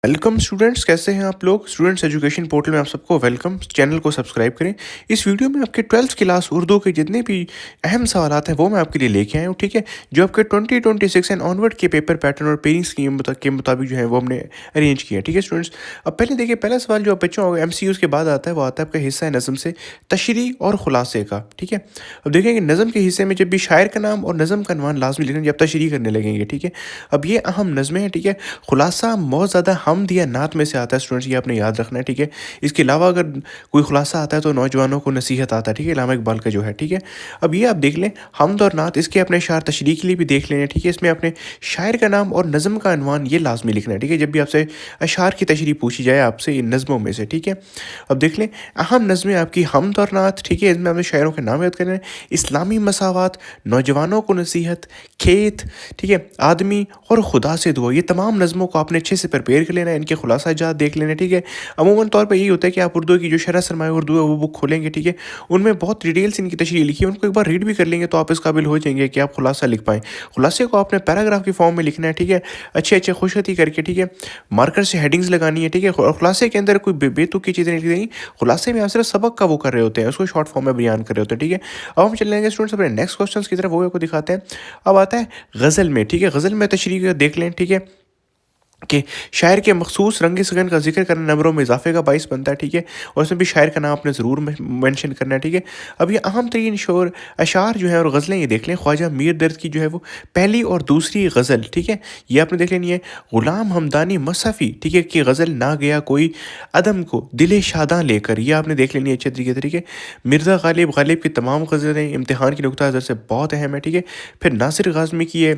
Welcome students, कैसे हैं आप लोग। स्टूडेंट्स एजुकेशन पोर्टल में आप सबको वेलकम। चैनल को सब्सक्राइब करें। इस वीडियो में आपके 12th क्लास उर्दू के जितने भी अहम सवालात हैं वो मैं आपके लिए लेके आया हूँ, ठीक है, जो आपके 2026 एंड ऑनवर्ड के पेपर पैटर्न और पेयरिंग स्कीम के मुताबिक जो है वो हमने अरेंज किया है, ठीक है स्टूडेंट्स। अब पहले देखिए, पहला सवाल जो बच्चों MCUs के बाद आता है वो आता है आपका हिस्सा है नज़म से तशरीह और खुलासे का, ठीक है। अब देखेंगे नज़म के हिस्से में जब भी शायर का नाम और नज़म का अनवान लाजमी लिखेंगे जब तशरीह करने लगेंगे, ठीक है। अब ये अहम नज़में हैं, ठीक है। खुलासा बहुत ज़्यादा हमद या नात में से आता है स्टूडेंट्स, ये आपने याद रखना है, ठीक है। इसके अलावा अगर कोई खुलासा आता है तो नौजवानों को नसीहत आता है, ठीक है, इलामा इकबाल का जो है, ठीक है। अब ये आप देख लें हमद और नात, इसके अपने शार तशरीह के लिए भी देख लें, ठीक है। इसमें अपने शायर का नाम और नज़म का अनवान ये लाजमी लिखना है, ठीक है, जब भी आपसे अशार की तशरीह पूछी जाए आपसे इन नज़मों में से, ठीक है। अब देख लें अहम नज़में आपकी हमद और नात, ठीक है, इसमें आपने शायरों के नाम याद करने हैं। इस्लामी मसावात, नौजवानों को नसीहत, खेत, ठीक है, आदमी और खुदा से दुआ, ये तमाम नज़मों को आपने अच्छे से प्रिपेयर कर लेना है, इनके खुलासा जात देख लेना है, ठीक है। अमूमन तौर पे यही होता है कि आप उर्दू की जो शरह सरमाए उर्दू है वो बुक खोलेंगे, ठीक है, उनमें बहुत डिटेल्स इनकी तशरीह लिखी है, उनको एक बार रीड भी कर लेंगे तो आप इस काबिल हो जाएंगे कि आप खुलासा लिख पाएँ। खुलासे को आपने पैराग्राफ की फॉर्म में लिखना है, ठीक है, अच्छे अच्छे खुशखती करके, ठीक है, मार्कर से हेडिंग्स लगानी है, ठीक है। और खुलासे के अंदर कोई बेतुकी चीज़ें नहीं लिख देंगी। खुलासे में आप सिर्फ सबक का वो कर रहे होते हैं, उसको शॉर्ट फॉर्म में बयान कर रहे होते हैं, ठीक है। अब हम चल जाएंगे स्टूडेंट्स अपने नेक्स्ट क्वेश्चन की तरफ, वो आपको दिखाते हैं। अब आता है गज़ल में, ठीक है, गज़ल में तशरीह देख लें, ठीक है, कि शायर के मखसूस रंग सगन का जिक्र करना नंबरों में इजाफे का बाइस बनता है, ठीक है। और उसमें भी शायर का नाम आपने ज़रूर मेंशन करना है, ठीक है। अब ये अहम तरीन शोर अशार जो है और गज़लें ये देख लें, ख्वाजा मीर दर्द की जो है वो पहली और दूसरी गज़ल, ठीक है, ये आपने देख लेनी है। ग़ुलाम हमदानी मसफ़ी, ठीक है, कि गज़ल ना गया कोई अदम को दिल शादां लेकर, ये आपने देख लेनी है अच्छे तरीके से, ठीक है। मिर्ज़ा गालिब गालिब की तमाम गज़लें इम्तिहान की नुक्ता नज़र से बहुत अहम है, ठीक है। फिर नासिर गाज़मी की ये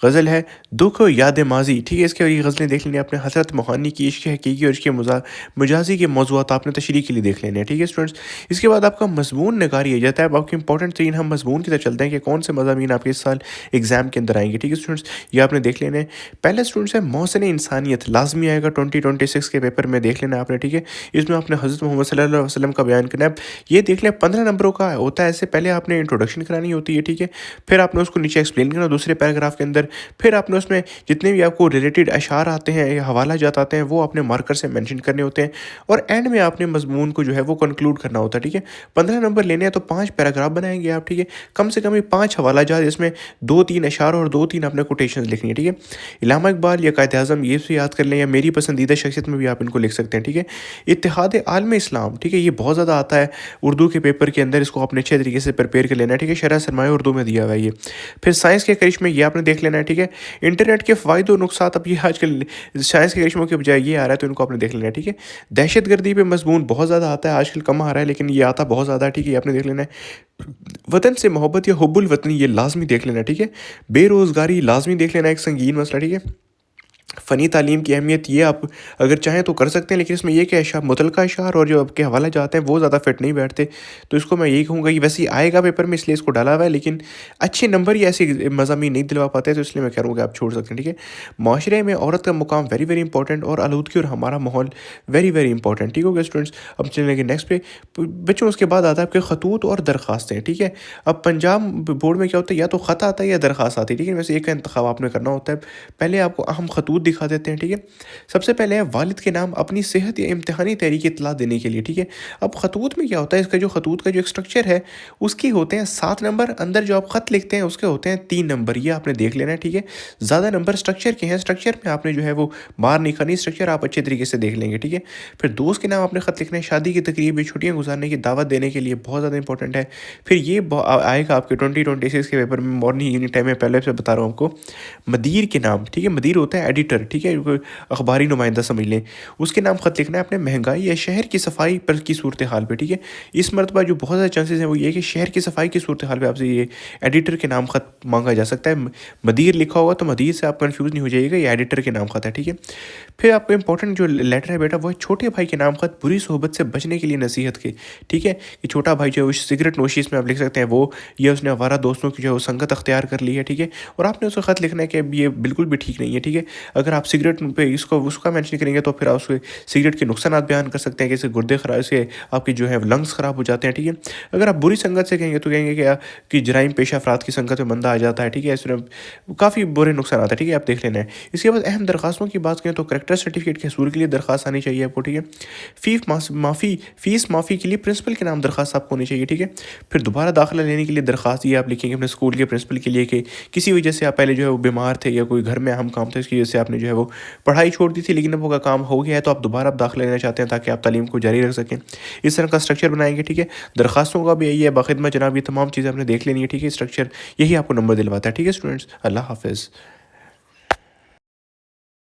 गज़ल है दुख याद माजी, ठीक है, इसके और ये गज़लें देख लेनी आपने। हज़रत मोहानी की इश्क हकीकी और इश्क मुजाजी के मौज़ूआत आपने तशरीह के लिए देख लेने हैं, ठीक है स्टूडेंट्स। इसके बाद आपका मज़मून नगारी है जाता है। अब आपके इंपॉर्टेंट तीन हम मज़मून की तरफ चलते हैं कि कौन से मज़ामीन आपके इस साल एग्जाम के अंदर आएंगे, ठीक है स्टूडेंट्स, ये आपने देख लेना है। पहले स्टूडेंट्स है मौसन इंसानियत, लाजमी आएगा 2026 के पेपर में, देख लेना आपने, ठीक है। इसमें आपने हज़रत मोहम्मद सल्लल्लाहु अलैहि वसल्लम का बयान करना है। ये देख लें 15 नंबरों का होता है, ऐसे पहले आपने इंट्रोडक्शन करानी होती है, ठीक है, फिर आपने उसको नीचे एक्सप्लेन करना दूसरे पैराग्राफ के अंदर, फिर आपने उसमें जितने भी आपको रिलेटेड अशार आते हैं या हवाला जात आते हैं वो आपने मार्कर से मेंशन करने होते हैं, और एंड में आपने मजमून को जो है वो कंक्लूड करना होता है, ठीक है। 15 नंबर लेने हैं तो 5 पैराग्राफ बनाएंगे आप, ठीक है, कम से कम ये 5 हवाला जात, इसमें 2-3 अशार और 2-3 आपने कोटेशन लिखनी है, ठीक है। इलामा इकबाल या कायद आज़म ये भी याद कर लें, या मेरी पसंदीदा शख्सियत में भी आप इनको लिख सकते हैं, ठीक है। इत्तेहाद आलम इस्लाम, ठीक है, ये बहुत ज़्यादा आता है उर्दू के पेपर के अंदर, इसको आपने अच्छे तरीके से प्रिपेयर कर लेना है, ठीक है। शरह सरमाया उर्दू में दिया हुआ है ये। फिर साइंस के करिश्मे ये आपने देख लेना है, ठीक है। इंटरनेट के फ़ायदे और नुकसान, अब ये आजकल साइंस के करिश्मों के बजाय ये आ रहा है तो इनको आपने देख लेना है, ठीक है। दहशतगर्दी पे मजमून बहुत ज़्यादा आता है, आजकल कम आ रहा है लेकिन ये आता बहुत ज़्यादा है, ठीक है, ये आपने देख लेना है। वतन से मोहब्बत या हुब्बुल वतनी ये लाजमी देख लेना है, ठीक है। बेरोज़गारी लाजमी देख लेना है, एक संगीन मसला, ठीक है। फ़नी तालीम की अहमियत ये आप अगर चाहें तो कर सकते हैं, लेकिन इसमें ये कि अशार मुतलका अशार और जो आपके हवाला जाते हैं वो ज़्यादा फिट नहीं बैठते, तो इसको मैं यही कहूँगा कि वैसे ही आएगा पेपर में इसलिए इसको डाला हुआ है, लेकिन अच्छे नंबर ही ऐसे मज़ामीन नहीं दिलवा पाते, तो इसलिए मैं कह रहा हूँ कि आप छोड़ सकते हैं, ठीक है। माशरे में औरत का मुकाम वेरी वेरी इंपॉर्टेंट, और आलूदगी और हमारा माहौल वेरी वेरी इंपॉर्टेंट, ठीक हो गया स्टूडेंट्स। अब चलेंगे नेक्स्ट पे बच्चों, उसके बाद आता है आपके खतूत और दरख्वास्तें, ठीक है। अब पंजाब बोर्ड में क्या होता है, या तो ख़त आता है या दरख्वास्त आती है, ठीक है, वैसे एक का इंतखाब आपने करना होता है। पहले आपको अहम खतूत दिखा देते हैं, ठीक है। सबसे पहले है वालिद के नाम अपनी सेहत या इम्तिहानी तहरीक इत्तला देने के लिए, ठीक है। अब खतूत में क्या होता है, इसका जो खतूत का जो एक स्ट्रक्चर है उसके होते हैं 7 नंबर, अंदर जो आप ख़त लिखते हैं उसके होते हैं 3 नंबर, ये आपने देख लेना है, ठीक है। ज़्यादा नंबर स्ट्रक्चर के हैं, स्ट्रक्चर में आपने जो है वो मार नहीं खानी, स्ट्रक्चर आप अच्छे तरीके से देख लेंगे, ठीक है। फिर दोस्त के नाम आपने ख़त लिखना है, शादी की तकरीब, छुट्टियाँ गुजारने की दावत देने के लिए बहुत ज़्यादा इंपॉर्टेंट है। फिर ये आएगा आपके 2026 के पेपर में, मॉर्निंग इवनिंग टाइम में, पहले से बता रहा हूँ आपको। मदीर के नाम, ठीक है, मदीर होता है एडिटर, ठीक है, अखबारी नुमाइंदा समझ लें, उसके नाम ख़त लिखना है अपने महंगाई या शहर की सफाई पर की सूरत हाल पे, ठीक है। इस मरतबा जो बहुत ज़्यादा चांसेस हैं वो ये कि शहर की सफाई की सूरत हाल पे आपसे ये एडिटर के नाम ख़त मांगा जा सकता है। मदीर लिखा होगा तो मदीर से आप कंफ्यूज नहीं हो जाइएगा, ये एडिटर के नाम ख़त है, ठीक है। फिर आपको इंपॉर्टेंट जो लेटर है बेटा वो है छोटे भाई के नाम ख़त बुरी सोहबत से बचने के लिए नसीहत के, ठीक है, कि छोटा भाई जो है सिगरेट नोशी इसमें आप लिख सकते हैं वो, या उसने आवारा दोस्तों की जो है संगत अख्तियार कर ली है, ठीक है, और आपने उसको ख़त लिखना है कि ये बिल्कुल भी ठीक नहीं है, ठीक है। اگر آپ سگریٹ پہ اس کا مینشن کریں گے تو پھر آپ اس کے سگریٹ کے نقصانات بیان کر سکتے ہیں، کہ گردے خراب سے آپ کی جو ہے لنگس خراب ہو جاتے ہیں، ٹھیک ہے۔ اگر آپ بری سنگت سے کہیں گے تو کہیں گے کہ جرائم پیشہ افراد کی سنگت میں بندہ آ جاتا ہے، ٹھیک ہے، اس میں کافی برے نقصانات ہیں، ٹھیک ہے، آپ دیکھ لینا ہے۔ اس کے بعد اہم درخواستوں کی بات کریں تو کریکٹر سرٹیفکیٹ کے حصول کے لیے درخواست آنی چاہیے آپ کو، ٹھیک ہے۔ فیس معافی کے لیے پرنسپل کے نام درخواست آپ کو ہونی چاہیے، ٹھیک ہے۔ پھر دوبارہ داخلہ لینے کے لیے درخواست یہ آپ لکھیں گے اپنے اسکول کے پرنسپل کے لیے کہ کسی وجہ سے آپ پہلے جو ہے وہ بیمار تھے یا کوئی گھر میں اہم کام تھا، اس کی وجہ سے آپ نے جو ہے وہ پڑھائی چھوڑ دی تھی، لیکن اب وہ کام ہو گیا ہے تو آپ دوبارہ داخلہ لینا چاہتے ہیں تاکہ آپ تعلیم کو جاری رکھ سکیں۔ اس طرح کا اسٹرکچر بنائیں گے، ٹھیک ہے۔ درخواستوں کا بھی یہی ہے باخدمت جناب، یہ تمام چیزیں آپ نے دیکھ لینی ہے، ٹھیک ہے۔ اسٹرکچر یہی آپ کو نمبر دلواتا ہے، ٹھیک ہے اسٹوڈنٹس۔ اللہ حافظ۔